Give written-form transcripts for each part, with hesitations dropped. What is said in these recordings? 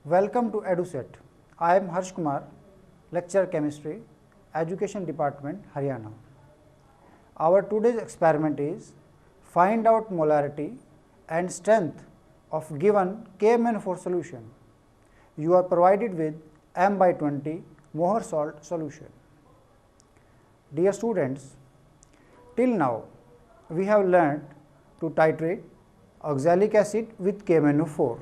Welcome to EduSet. I am Harsh Kumar, Lecturer Chemistry, Education Department, Haryana. Our today's experiment is find out molarity and strength of given KMnO4 solution. You are provided with M by 20 Mohr salt solution. Dear students, till now we have learnt to titrate oxalic acid with KMnO4.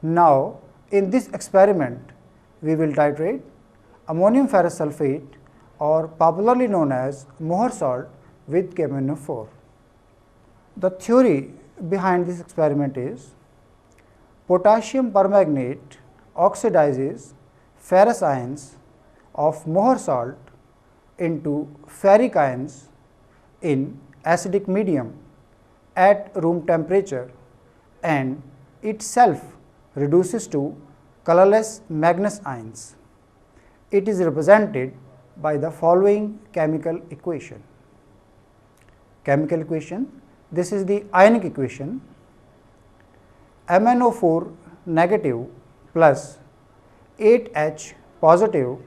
Now, in this experiment, we will titrate ammonium ferrous sulfate, or popularly known as Mohr salt, with KMnO4. The theory behind this experiment is potassium permanganate oxidizes ferrous ions of Mohr salt into ferric ions in acidic medium at room temperature and itself reduces to colorless manganese ions. It is represented by the following chemical equation. Chemical equation, this is the ionic equation. MnO4 negative plus 8H positive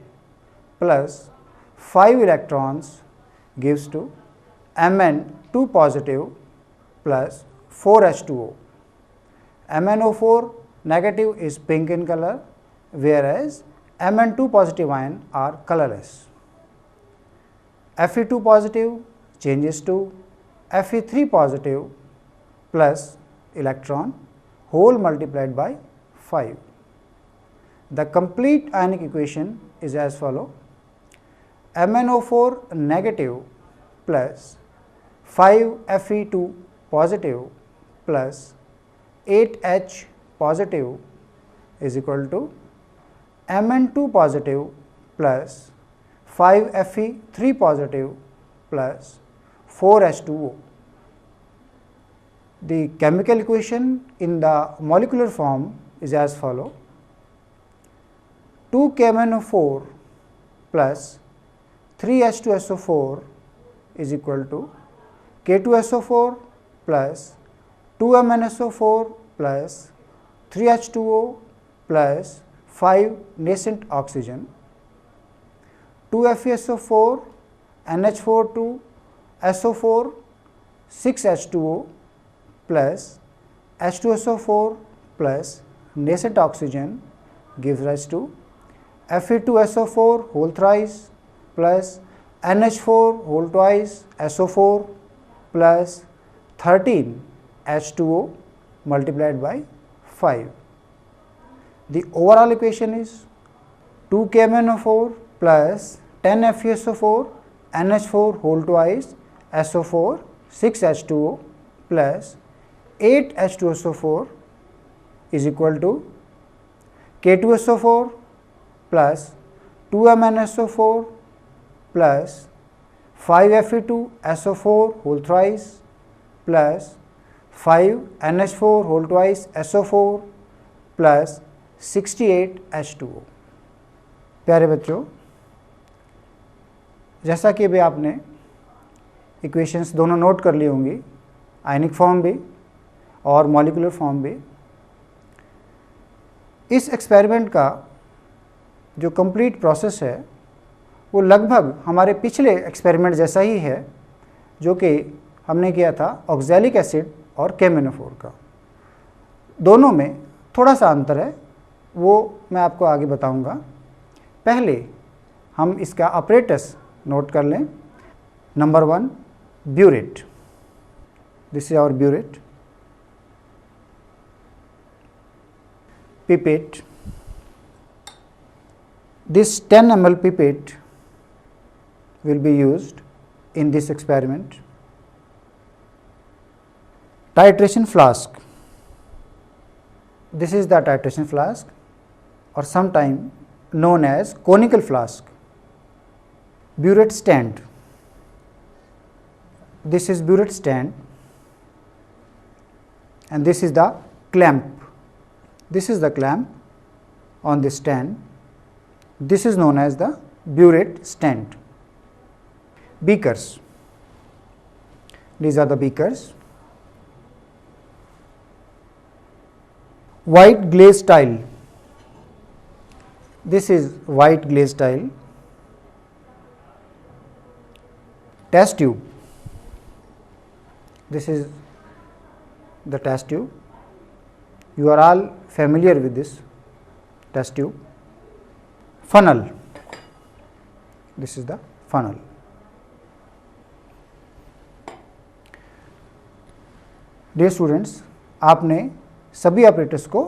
plus 5 electrons gives to Mn2 positive plus 4H2O. MnO4 negative is pink in color, whereas Mn2 positive ion are colorless. Fe2 positive changes to Fe3 positive plus electron whole multiplied by 5. The complete ionic equation is as follow: MnO4 negative plus 5 Fe2 positive plus 8H positive is equal to Mn2 positive plus 5 Fe3 positive plus 4H2O. The chemical equation in the molecular form is as follow: 2 KMnO4 plus 3H2SO4 is equal to K2SO4 plus 2MnSO4 plus 3H2O plus 5 nascent oxygen, 2FeSO4, NH42, SO4, 6H2O plus H2SO4 plus nascent oxygen gives rise to Fe2SO4 whole thrice plus NH4 whole twice SO4 plus 13 H2O multiplied by 5. The overall equation is 2 KMnO4 plus 10 FeSO4 NH4 whole twice SO4 6H2O plus 8 H2SO4 is equal to K2SO4 plus 2MnSO4 plus 5 Fe2SO4 whole thrice plus 5 NH4 whole twice SO4 plus 68 H2O। प्यारे बच्चों, जैसा कि अभी आपने equations दोनों note कर ली होंगी, ionic form भी और मॉलिक्यूलर फॉर्म भी। इस एक्सपेरिमेंट का जो कंप्लीट प्रोसेस है वो लगभग हमारे पिछले एक्सपेरिमेंट जैसा ही है, जो कि हमने किया था ऑक्सैलिक एसिड और KMnO4 का। दोनों में थोड़ा सा अंतर है, वो मैं आपको आगे बताऊंगा। पहले हम इसका ऑपरेटर्स नोट कर लें। Number 1, burette. This is our burette. pipette. This 10 ml pipette will be used in this experiment. Titration flask. This is the titration flask, or sometime known as conical flask. Burette stand. This is burette stand, and this is the clamp. This is the clamp on the stand. This is known as the burette stand. Beakers. These are the beakers. White glaze tile. This is white glaze tile, test tube. This is the test tube. You are all familiar with this test tube. Funnel. This is the funnel. Dear students, आपने सभी operators को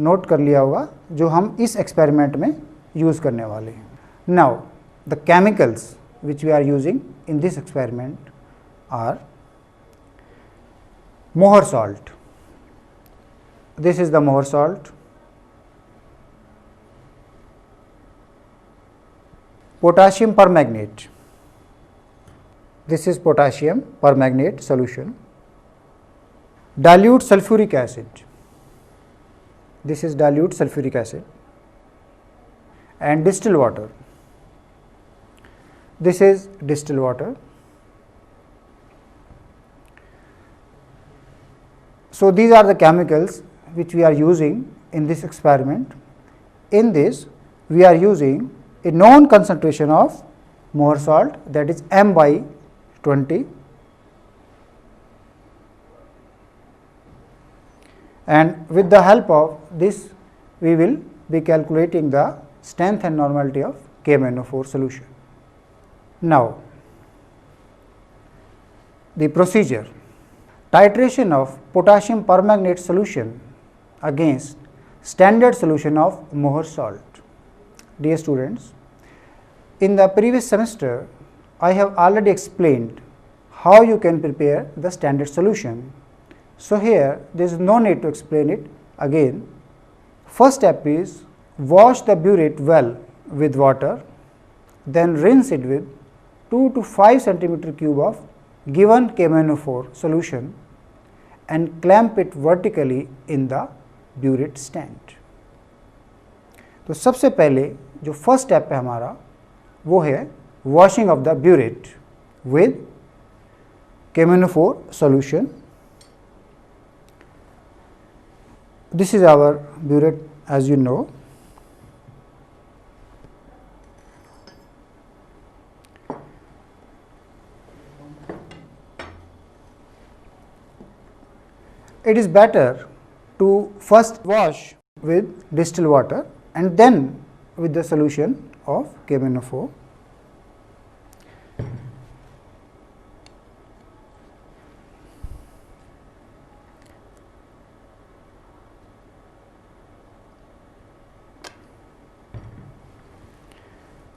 note कर लिया होगा जो हम इस experiment में यूज़ करने वाले हैं. Now the chemicals which we are using in this experiment are Mohr salt. This is the Mohr salt. Potassium permanganate. This is potassium permanganate solution. Dilute sulfuric acid. This is dilute sulfuric acid. And distilled water. This is distilled water. So, these are the chemicals which we are using in this experiment. In this, we are using a known concentration of Mohr salt, that is m by 20, and with the help of this we will be calculating the strength and normality of KMnO4 solution. Now, the procedure. Titration of potassium permanganate solution against standard solution of Mohr salt. Dear students, in the previous semester I have already explained how you can prepare the standard solution. So, here there is no need to explain it again. First step is wash the burette well with water, then rinse it with 2 to 5 centimeter cube of given KMnO4 solution and clamp it vertically in the burette stand. तो सबसे पहले जो first step है हमारा वो है washing of the burette with KMnO4 solution. This is our burette, as you know. It is better to first wash with distilled water and then with the solution of KMnO4.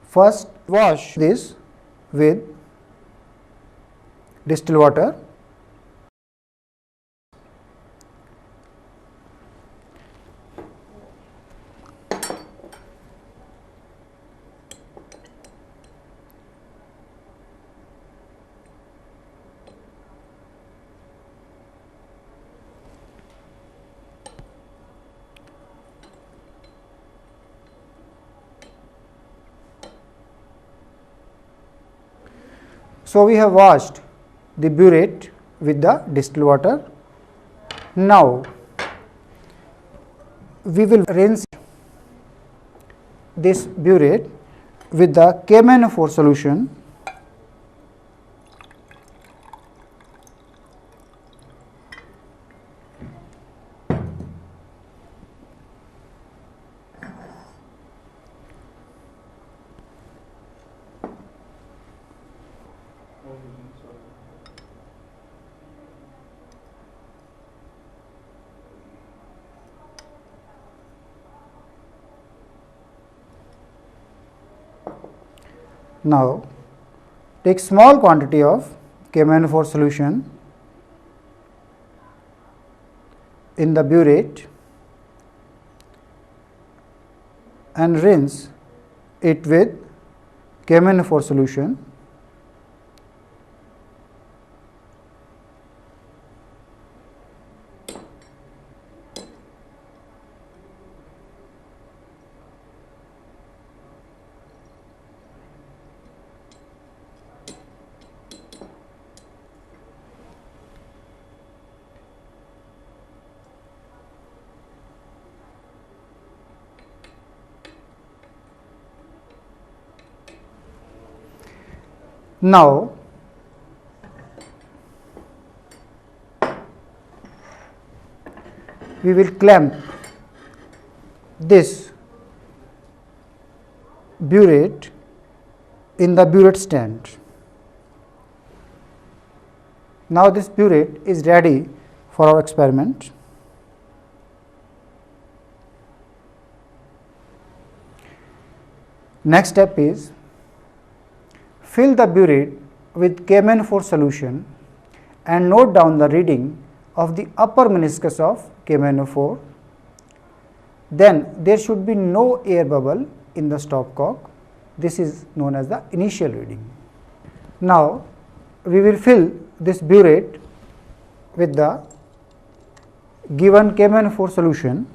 First wash this with distilled water. So, we have washed the burette with the distilled water. Now, we will rinse this burette with the KMnO4 solution. Now, take small quantity of KMnO4 solution in the burette and rinse it with KMnO4 solution. Now, we will clamp this burette in the burette stand. Now, this burette is ready for our experiment. Next step is fill the burette with KMnO4 solution and note down the reading of the upper meniscus of KMnO4. Then there should be no air bubble in the stopcock. This is known as the initial reading. Now, we will fill this burette with the given KMnO4 solution.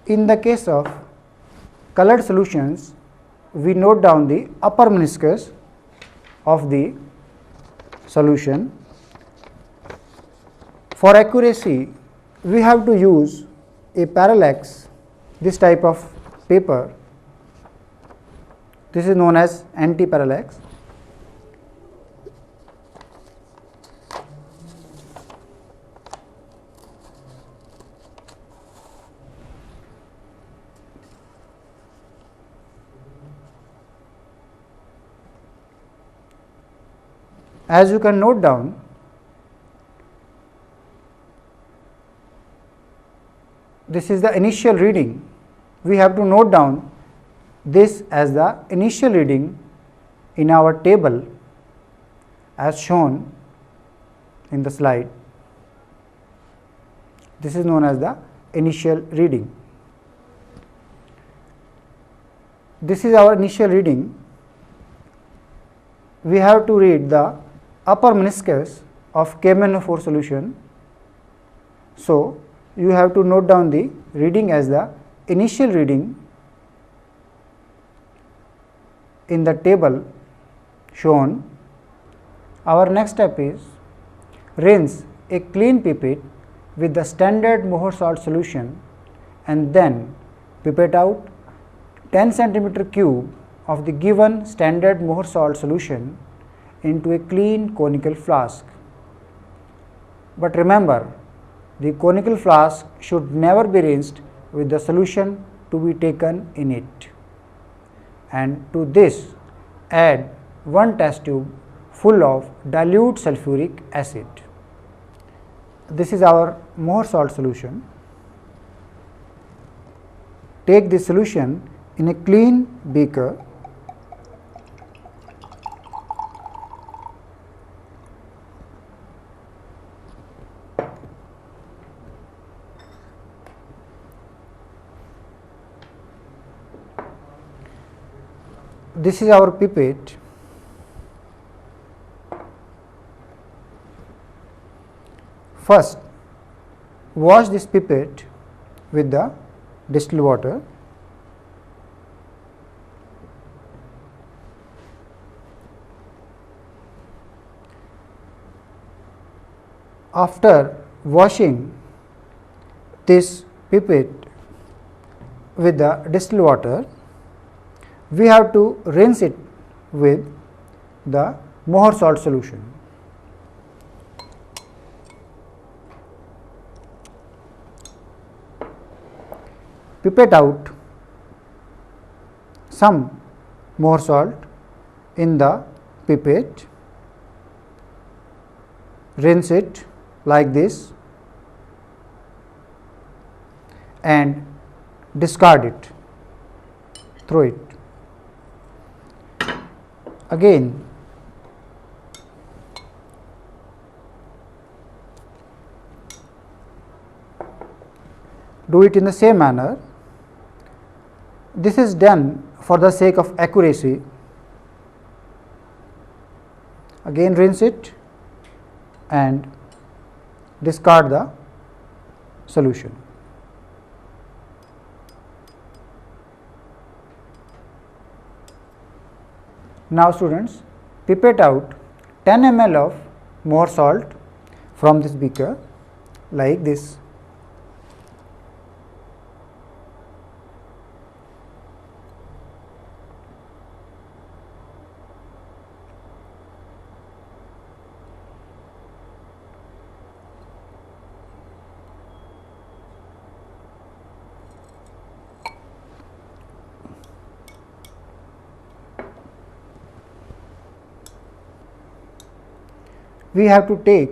In the case of colored solutions, we note down the upper meniscus of the solution. For accuracy, we have to use a parallax, this type of paper. This is known as anti-parallax. As you can note down, this is the initial reading. We have to note down this as the initial reading in our table as shown in the slide. This is known as the initial reading. This is our initial reading. We have to read the upper meniscus of KMnO4 solution. So, you have to note down the reading as the initial reading in the table shown. Our next step is rinse a clean pipette with the standard Mohor salt solution and then pipette out 10 centimeter cube of the given standard Mohor salt solution into a clean conical flask. But remember, the conical flask should never be rinsed with the solution to be taken in it. And to this, add 1 test tube full of dilute sulfuric acid. This is our Mohor salt solution. Take this solution in a clean beaker . This is our pipette. First, wash this pipette with the distilled water. After washing this pipette with the distilled water, we have to rinse it with the Mohor salt solution. Pipette out some Mohor salt in the pipette, rinse it like this and discard it, throw it. Again, do it in the same manner. This is done for the sake of accuracy. Again rinse it and discard the solution. Now students, pipette out 10 ml of more salt from this beaker like this. We have to take